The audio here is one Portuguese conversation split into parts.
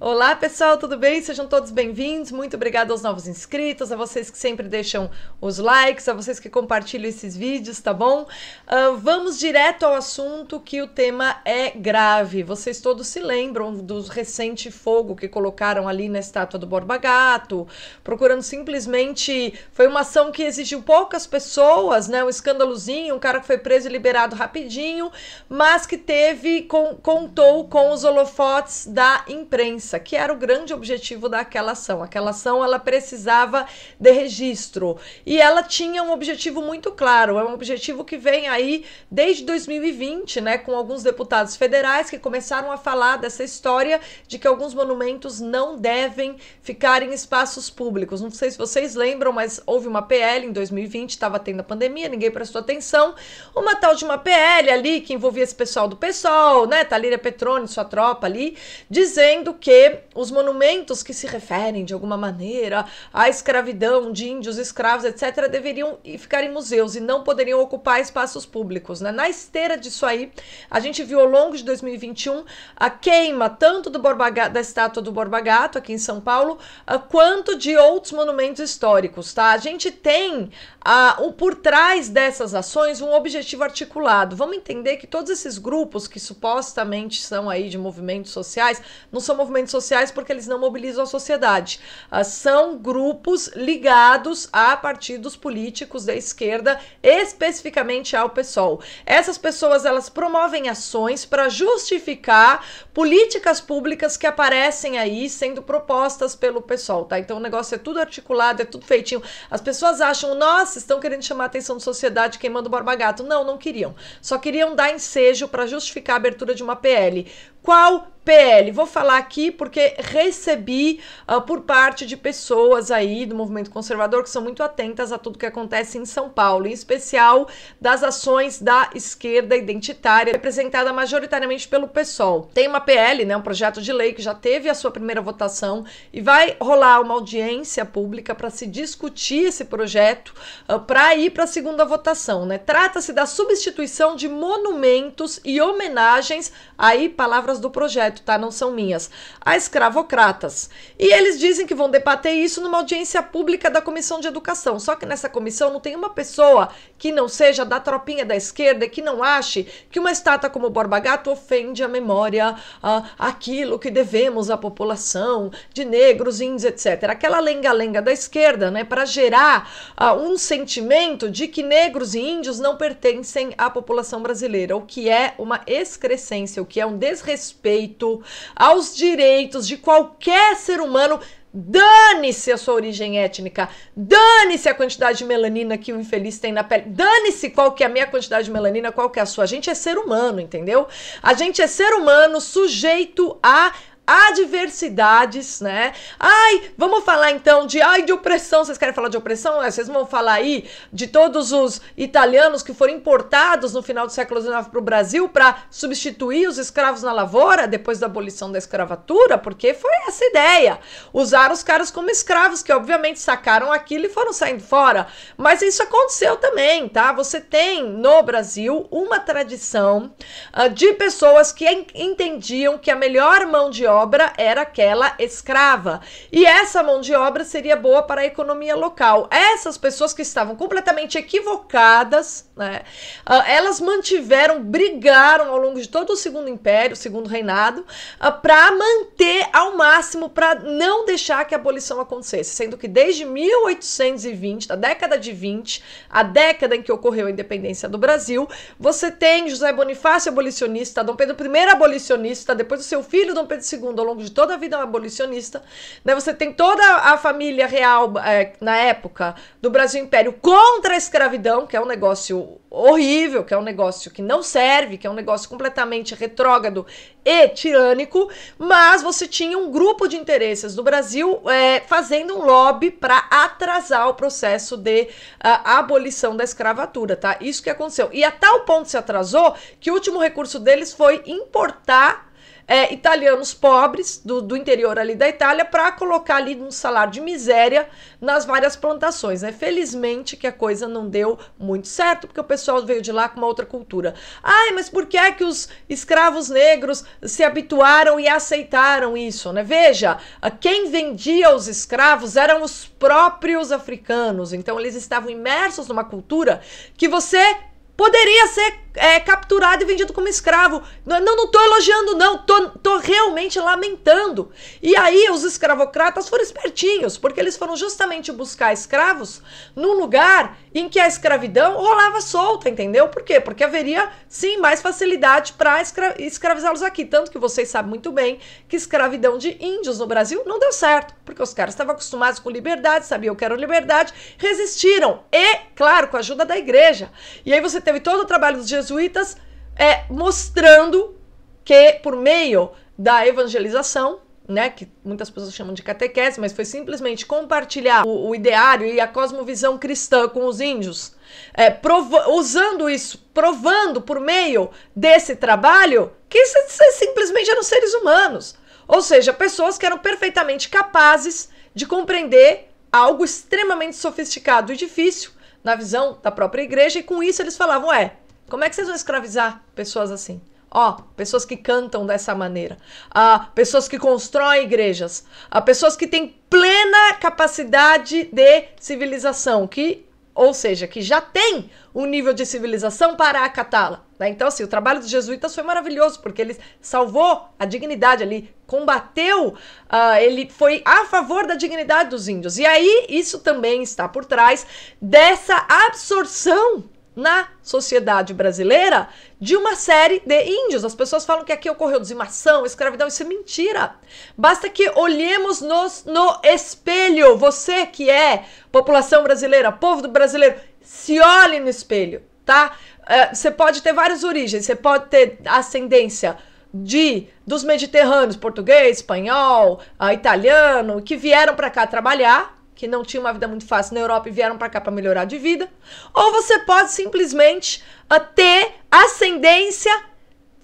Olá pessoal, tudo bem? Sejam todos bem-vindos. Muito obrigada aos novos inscritos, a vocês que sempre deixam os likes, a vocês que compartilham esses vídeos, tá bom? Vamos direto ao assunto, que o tema é grave. Vocês todos se lembram do recente fogo que colocaram ali na estátua do Borba Gato, procurando simplesmente... Foi uma ação que exigiu poucas pessoas, né? Um escândalozinho, um cara que foi preso e liberado rapidinho, mas que contou com os holofotes da imprensa, que era o grande objetivo daquela ação. Aquela ação, ela precisava de registro e ela tinha um objetivo muito claro, é um objetivo que vem aí desde 2020, né, com alguns deputados federais que começaram a falar dessa história de que alguns monumentos não devem ficar em espaços públicos. Não sei se vocês lembram, mas houve uma PL em 2020, estava tendo a pandemia, ninguém prestou atenção, uma tal de uma PL ali que envolvia esse pessoal do PSOL, né, Thalíria Petroni, sua tropa ali, dizendo que os monumentos que se referem de alguma maneira à escravidão de índios, escravos, etc., deveriam ficar em museus e não poderiam ocupar espaços públicos, né? Na esteira disso aí, a gente viu ao longo de 2021 a queima tanto da estátua do Borba Gato aqui em São Paulo, quanto de outros monumentos históricos, tá? A gente tem por trás dessas ações um objetivo articulado. Vamos entender que todos esses grupos que supostamente são aí de movimentos sociais, não são movimentos sociais porque eles não mobilizam a sociedade. São grupos ligados a partidos políticos da esquerda, especificamente ao PSOL. Essas pessoas, elas promovem ações para justificar políticas públicas que aparecem aí sendo propostas pelo PSOL, tá? Então o negócio é tudo articulado, é tudo feitinho. As pessoas acham, nossa, estão querendo chamar a atenção da sociedade queimando o Borba Gato. Não, não queriam. Só queriam dar ensejo para justificar a abertura de uma PL. Qual PL? Vou falar aqui porque recebi por parte de pessoas aí do movimento conservador que são muito atentas a tudo que acontece em São Paulo, em especial das ações da esquerda identitária, representada majoritariamente pelo PSOL. Tem uma PL, né, um projeto de lei que já teve a sua primeira votação e vai rolar uma audiência pública para se discutir esse projeto para ir para a segunda votação, né? Trata-se da substituição de monumentos e homenagens, aí palavras do projeto, tá? Não são minhas, a escravocratas. E eles dizem que vão debater isso numa audiência pública da Comissão de Educação. Só que nessa comissão não tem uma pessoa que não seja da tropinha da esquerda e que não ache que uma estátua como o Borba Gato ofende a memória, aquilo que devemos à população de negros, índios, etc. Aquela lenga-lenga da esquerda, né? Para gerar um sentimento de que negros e índios não pertencem à população brasileira, o que é uma excrescência, o que é um desrespeito aos direitos de qualquer ser humano. Dane-se a sua origem étnica, dane-se a quantidade de melanina que o infeliz tem na pele, dane-se qual que é a minha quantidade de melanina, qual que é a sua. A gente é ser humano, entendeu? A gente é ser humano sujeito a adversidades, né? Ai, vamos falar então de opressão. Vocês querem falar de opressão? Vocês vão falar aí de todos os italianos que foram importados no final do século XIX para o Brasil para substituir os escravos na lavoura depois da abolição da escravatura, porque foi essa ideia. Usar os caras como escravos, que obviamente sacaram aquilo e foram saindo fora. Mas isso aconteceu também, tá? Você tem no Brasil uma tradição de pessoas que entendiam que a melhor mão de obra era aquela escrava. E essa mão de obra seria boa para a economia local. Essas pessoas que estavam completamente equivocadas, né, elas brigaram ao longo de todo o Segundo Império, o Segundo Reinado, para manter ao máximo, para não deixar que a abolição acontecesse. Sendo que desde 1820, da década de 20, a década em que ocorreu a independência do Brasil, você tem José Bonifácio abolicionista, Dom Pedro I abolicionista, depois o seu filho Dom Pedro II ao longo de toda a vida é um abolicionista, né? Você tem toda a família real na época do Brasil Império contra a escravidão, que é um negócio horrível, que é um negócio que não serve, que é um negócio completamente retrógrado e tirânico, mas você tinha um grupo de interesses do Brasil fazendo um lobby para atrasar o processo de abolição da escravatura, tá? Isso que aconteceu. E a tal ponto se atrasou que o último recurso deles foi importar italianos pobres do interior ali da Itália para colocar ali num salário de miséria nas várias plantações, né? Felizmente que a coisa não deu muito certo, porque o pessoal veio de lá com uma outra cultura. Ai, mas por que é que os escravos negros se habituaram e aceitaram isso, né? Veja, quem vendia os escravos eram os próprios africanos, então eles estavam imersos numa cultura que você poderia ser capturado e vendido como escravo. Não tô elogiando, não. Tô realmente lamentando. E aí os escravocratas foram espertinhos, porque eles foram justamente buscar escravos num lugar em que a escravidão rolava solta, entendeu? Por quê? Porque haveria, sim, mais facilidade para escravizá-los aqui. Tanto que vocês sabem muito bem que escravidão de índios no Brasil não deu certo, porque os caras estavam acostumados com liberdade, sabiam que era liberdade, resistiram. E, claro, com a ajuda da igreja. E aí você teve todo o trabalho dos jesuítas mostrando que por meio da evangelização, né, que muitas pessoas chamam de catequese, mas foi simplesmente compartilhar o ideário e a cosmovisão cristã com os índios, usando isso, provando por meio desse trabalho que simplesmente eram seres humanos, ou seja, pessoas que eram perfeitamente capazes de compreender algo extremamente sofisticado e difícil na visão da própria igreja, e com isso eles falavam, como é que vocês vão escravizar pessoas assim? Pessoas que cantam dessa maneira, pessoas que constroem igrejas, pessoas que têm plena capacidade de civilização, ou seja, que já tem um nível de civilização para acatá-la. Né? Então, assim, o trabalho dos jesuítas foi maravilhoso, porque ele salvou a dignidade ali, combateu, ele foi a favor da dignidade dos índios. E aí, isso também está por trás dessa absorção na sociedade brasileira de uma série de índios. As pessoas falam que aqui ocorreu dizimação, escravidão, isso é mentira. Basta que olhemos no espelho. Você que é população brasileira, povo do brasileiro, se olhe no espelho, tá? Você pode ter várias origens, você pode ter ascendência dos mediterrâneos, português, espanhol, italiano, que vieram para cá trabalhar, que não tinham uma vida muito fácil na Europa e vieram para cá para melhorar de vida, ou você pode simplesmente ter ascendência,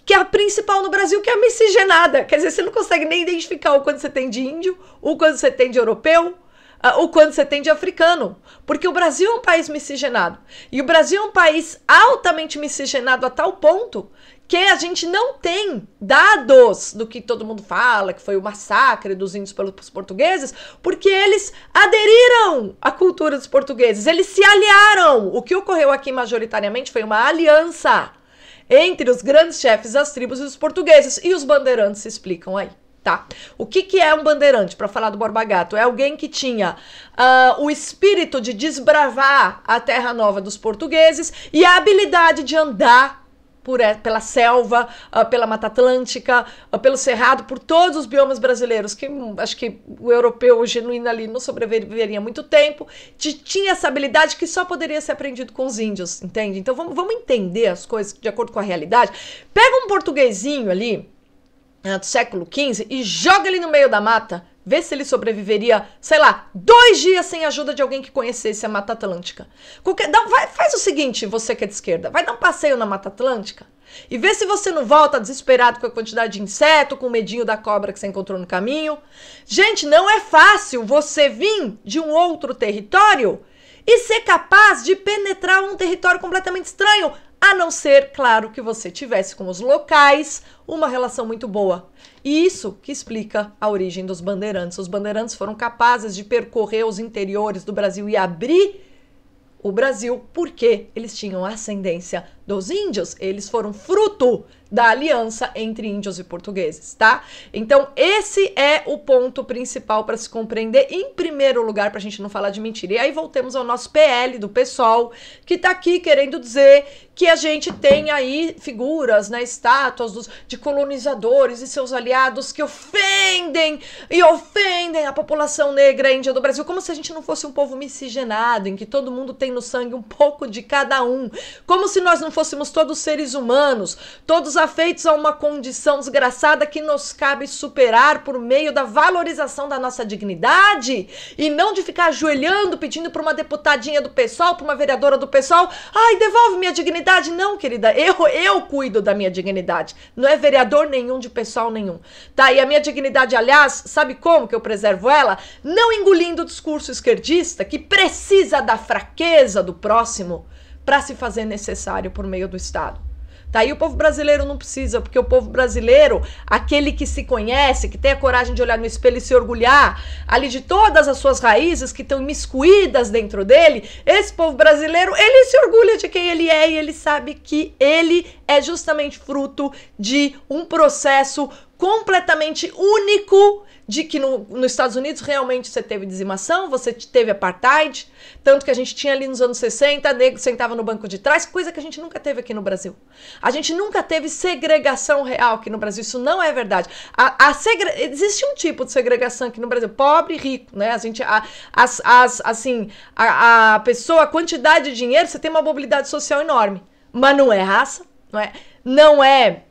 que é a principal no Brasil, que é a miscigenada. Quer dizer, você não consegue nem identificar o quanto você tem de índio, o quanto você tem de europeu, o quanto você tem de africano, porque o Brasil é um país miscigenado, e o Brasil é um país altamente miscigenado a tal ponto que a gente não tem dados do que todo mundo fala, que foi o massacre dos índios pelos portugueses, porque eles aderiram à cultura dos portugueses, eles se aliaram. O que ocorreu aqui majoritariamente foi uma aliança entre os grandes chefes das tribos e os portugueses, e os bandeirantes se explicam aí. Tá? O que é um bandeirante, para falar do Borba Gato? É alguém que tinha o espírito de desbravar a terra nova dos portugueses e a habilidade de andar pela selva, pela Mata Atlântica, pelo Cerrado, por todos os biomas brasileiros, que acho que o europeu genuíno ali não sobreviveria muito tempo, tinha essa habilidade que só poderia ser aprendido com os índios, entende? Então vamos entender as coisas de acordo com a realidade. Pega um portuguesinho ali, do século XV, e joga ele no meio da mata, vê se ele sobreviveria, sei lá, 2 dias sem a ajuda de alguém que conhecesse a Mata Atlântica. Faz o seguinte, você que é de esquerda, vai dar um passeio na Mata Atlântica e vê se você não volta desesperado com a quantidade de inseto, com o medinho da cobra que você encontrou no caminho. Gente, não é fácil você vir de um outro território e ser capaz de penetrar um território completamente estranho, a não ser, claro, que você tivesse com os locais uma relação muito boa. E isso que explica a origem dos bandeirantes. Os bandeirantes foram capazes de percorrer os interiores do Brasil e abrir o Brasil porque eles tinham ascendência dos índios. Eles foram fruto da aliança entre índios e portugueses, tá? Então, esse é o ponto principal para se compreender, em primeiro lugar, para a gente não falar de mentira. E aí voltemos ao nosso PL do PSOL, que tá aqui querendo dizer que a gente tem aí figuras, né, estátuas de colonizadores e seus aliados que ofendem a população negra índia do Brasil, como se a gente não fosse um povo miscigenado, em que todo mundo tem no sangue um pouco de cada um, como se nós não fôssemos todos seres humanos, todos afeitos a uma condição desgraçada que nos cabe superar por meio da valorização da nossa dignidade e não de ficar ajoelhando pedindo para uma deputadinha do PSOL, para uma vereadora do PSOL, ai, devolve minha dignidade. Não, querida, eu cuido da minha dignidade. Não é vereador nenhum de PSOL nenhum. Tá, e a minha dignidade, aliás, sabe como que eu preservo ela? Não engolindo o discurso esquerdista que precisa da fraqueza do próximo para se fazer necessário por meio do Estado. Tá, e o povo brasileiro não precisa, porque o povo brasileiro, aquele que se conhece, que tem a coragem de olhar no espelho e se orgulhar ali de todas as suas raízes que estão imiscuídas dentro dele, esse povo brasileiro, ele se orgulha de quem ele é e ele sabe que ele é justamente fruto de um processo completamente único, de que nos Estados Unidos realmente você teve dizimação, você teve apartheid, tanto que a gente tinha ali nos anos 60, negro sentava no banco de trás, coisa que a gente nunca teve aqui no Brasil. A gente nunca teve segregação real aqui no Brasil, isso não é verdade. Existe um tipo de segregação aqui no Brasil, pobre e rico, né? A pessoa, a quantidade de dinheiro, você tem uma mobilidade social enorme, mas não é raça, não é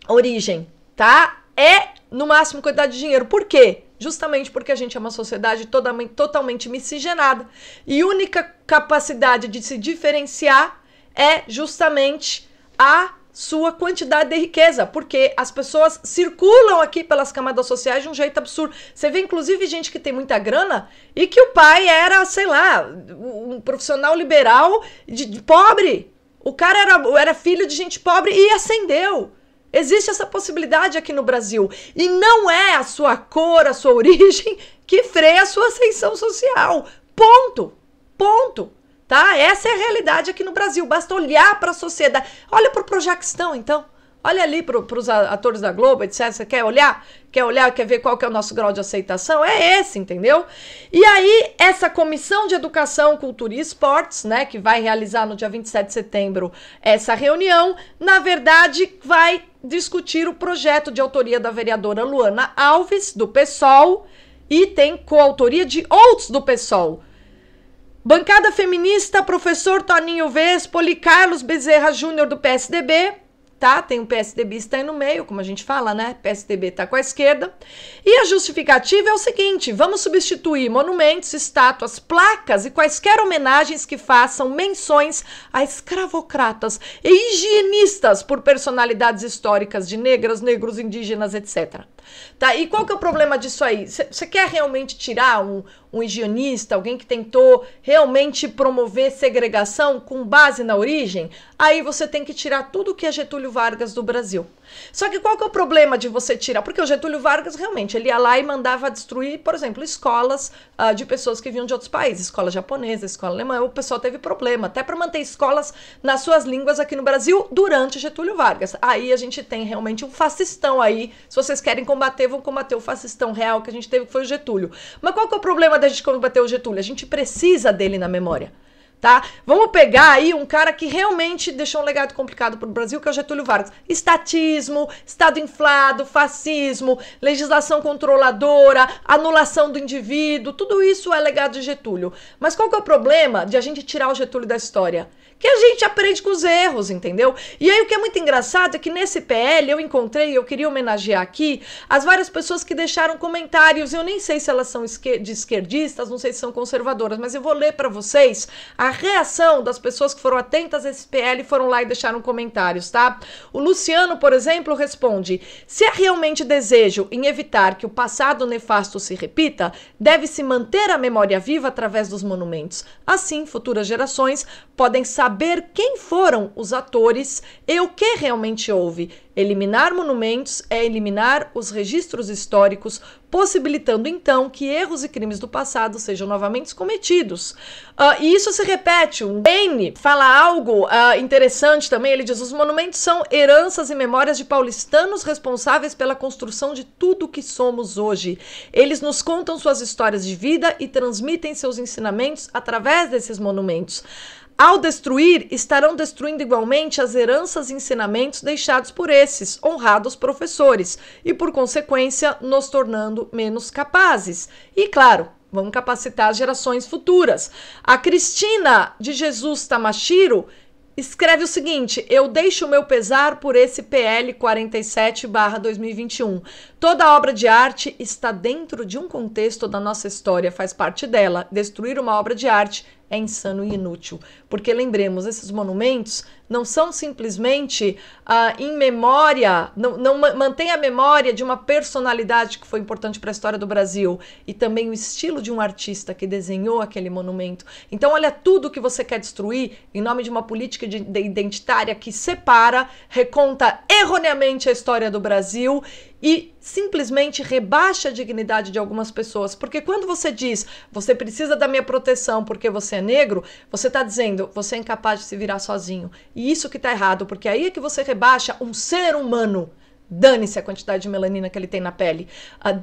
origem, tá? É, no máximo, quantidade de dinheiro. Por quê? Justamente porque a gente é uma sociedade totalmente miscigenada. E a única capacidade de se diferenciar é justamente a sua quantidade de riqueza. Porque as pessoas circulam aqui pelas camadas sociais de um jeito absurdo. Você vê, inclusive, gente que tem muita grana e que o pai era, sei lá, um profissional liberal de pobre. O cara era filho de gente pobre e ascendeu. Existe essa possibilidade aqui no Brasil. E não é a sua cor, a sua origem que freia a sua ascensão social. Ponto. Ponto. Tá? Essa é a realidade aqui no Brasil. Basta olhar para a sociedade. Olha para o Projaquistão, então. Olha ali para os atores da Globo, etc. Você quer olhar? Quer ver qual que é o nosso grau de aceitação? É esse, entendeu? E aí, essa Comissão de Educação, Cultura e Esportes, né, que vai realizar no dia 27 de setembro essa reunião, na verdade, vai discutir o projeto de autoria da vereadora Luana Alves, do PSOL, e tem coautoria de outros do PSOL. Bancada feminista, professor Toninho Vespoli, Carlos Bezerra Júnior, do PSDB, tá? Tem um PSDBista aí no meio, como a gente fala, né? PSDB tá com a esquerda. E a justificativa é o seguinte: vamos substituir monumentos, estátuas, placas e quaisquer homenagens que façam menções a escravocratas e higienistas por personalidades históricas de negras, negros, indígenas, etc. Tá? E qual que é o problema disso aí? Você quer realmente tirar um higienista, alguém que tentou realmente promover segregação com base na origem? Aí você tem que tirar tudo que é Getúlio Vargas do Brasil. Só que qual que é o problema de você tirar? Porque o Getúlio Vargas realmente, ele ia lá e mandava destruir, por exemplo, escolas de pessoas que vinham de outros países, escola japonesa, escola alemã. O pessoal teve problema, até para manter escolas nas suas línguas aqui no Brasil durante Getúlio Vargas. Aí a gente tem realmente um fascistão aí. Se vocês querem combater, vão combater o fascistão real que a gente teve, que foi o Getúlio. Mas qual que é o problema da gente combater o Getúlio? A gente precisa dele na memória. Tá? Vamos pegar aí um cara que realmente deixou um legado complicado para o Brasil, que é o Getúlio Vargas. Estatismo, Estado inflado, fascismo, legislação controladora, anulação do indivíduo, tudo isso é legado de Getúlio. Mas qual que é o problema de a gente tirar o Getúlio da história? Que a gente aprende com os erros, entendeu? E aí o que é muito engraçado é que nesse PL eu encontrei, eu queria homenagear aqui, as várias pessoas que deixaram comentários. Eu nem sei se elas são de esquerdistas, não sei se são conservadoras, mas eu vou ler para vocês a reação das pessoas que foram atentas a esse PL e foram lá e deixaram comentários, tá? O Luciano, por exemplo, responde: se há realmente desejo em evitar que o passado nefasto se repita, deve-se manter a memória viva através dos monumentos. Assim, futuras gerações podem saber quem foram os atores e o que realmente houve. Eliminar monumentos é eliminar os registros históricos, possibilitando então que erros e crimes do passado sejam novamente cometidos. E isso se repete. O Wayne fala algo interessante também. Ele diz: os monumentos são heranças e memórias de paulistanos responsáveis pela construção de tudo o que somos hoje. Eles nos contam suas histórias de vida e transmitem seus ensinamentos através desses monumentos. Ao destruir, estarão destruindo igualmente as heranças e ensinamentos deixados por esses honrados professores e, por consequência, nos tornando menos capazes. E, claro, vão capacitar as gerações futuras. A Cristina de Jesus Tamashiro escreve o seguinte: eu deixo o meu pesar por esse PL 47/2021. Toda obra de arte está dentro de um contexto da nossa história, faz parte dela. Destruir uma obra de arte é insano e inútil. Porque lembremos, esses monumentos não são simplesmente em memória, não mantém a memória de uma personalidade que foi importante para a história do Brasil e também o estilo de um artista que desenhou aquele monumento. Então olha tudo que você quer destruir em nome de uma política identitária que separa, reconta erroneamente a história do Brasil e simplesmente rebaixa a dignidade de algumas pessoas. Porque quando você diz, você precisa da minha proteção porque você é negro, você está dizendo, você é incapaz de se virar sozinho. E isso que está errado, porque aí é que você rebaixa um ser humano. Dane-se a quantidade de melanina que ele tem na pele.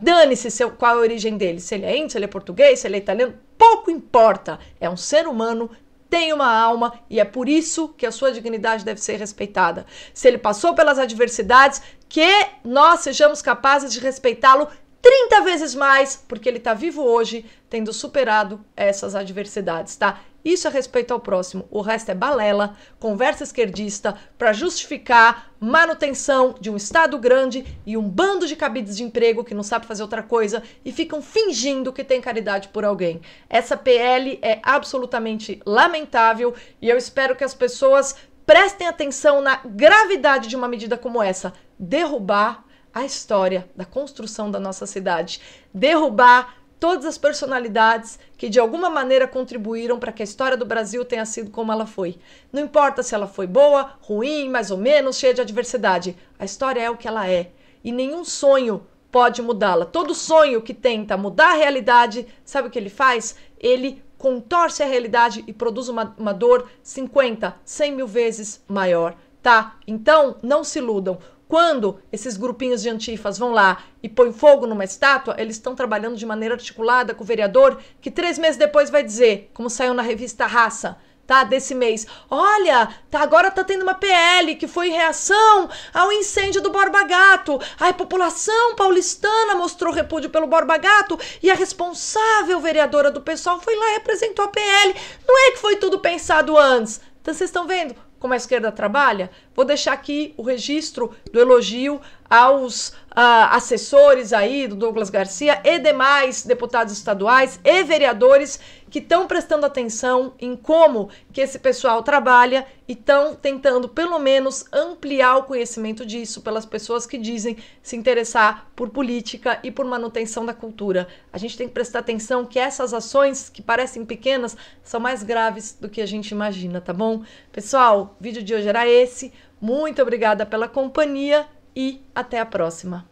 Dane-se qual é a origem dele. Se ele é índio, se ele é português, se ele é italiano, pouco importa. É um ser humano, tem uma alma e é por isso que a sua dignidade deve ser respeitada. Se ele passou pelas adversidades, que nós sejamos capazes de respeitá-lo 30 vezes mais, porque ele está vivo hoje, tendo superado essas adversidades, tá? Isso é respeito ao próximo. O resto é balela, conversa esquerdista para justificar manutenção de um Estado grande e um bando de cabides de emprego que não sabe fazer outra coisa e ficam fingindo que tem caridade por alguém. Essa PL é absolutamente lamentável e eu espero que as pessoas prestem atenção na gravidade de uma medida como essa. Derrubar a história da construção da nossa cidade. Derrubar todas as personalidades que de alguma maneira contribuíram para que a história do Brasil tenha sido como ela foi. Não importa se ela foi boa, ruim, mais ou menos, cheia de adversidade. A história é o que ela é. E nenhum sonho pode mudá-la. Todo sonho que tenta mudar a realidade, sabe o que ele faz? Ele contorce a realidade e produz uma dor 50, 100 mil vezes maior, tá? Então, não se iludam. Quando esses grupinhos de antifas vão lá e põem fogo numa estátua, eles estão trabalhando de maneira articulada com o vereador, que 3 meses depois vai dizer, como saiu na revista Raça, tá, desse mês, olha, agora tá tendo uma PL que foi em reação ao incêndio do Borba Gato. A população paulistana mostrou repúdio pelo Borba Gato e a responsável vereadora do PSOL foi lá e apresentou a PL. Não é que foi tudo pensado antes. Então vocês estão vendo como a esquerda trabalha? Vou deixar aqui o registro do elogio aos assessores aí do Douglas Garcia e demais deputados estaduais e vereadores que estão prestando atenção em como que esse pessoal trabalha e estão tentando pelo menos ampliar o conhecimento disso pelas pessoas que dizem se interessar por política e por manutenção da cultura. A gente tem que prestar atenção que essas ações que parecem pequenas são mais graves do que a gente imagina, tá bom? Pessoal, o vídeo de hoje era esse. Muito obrigada pela companhia e até a próxima.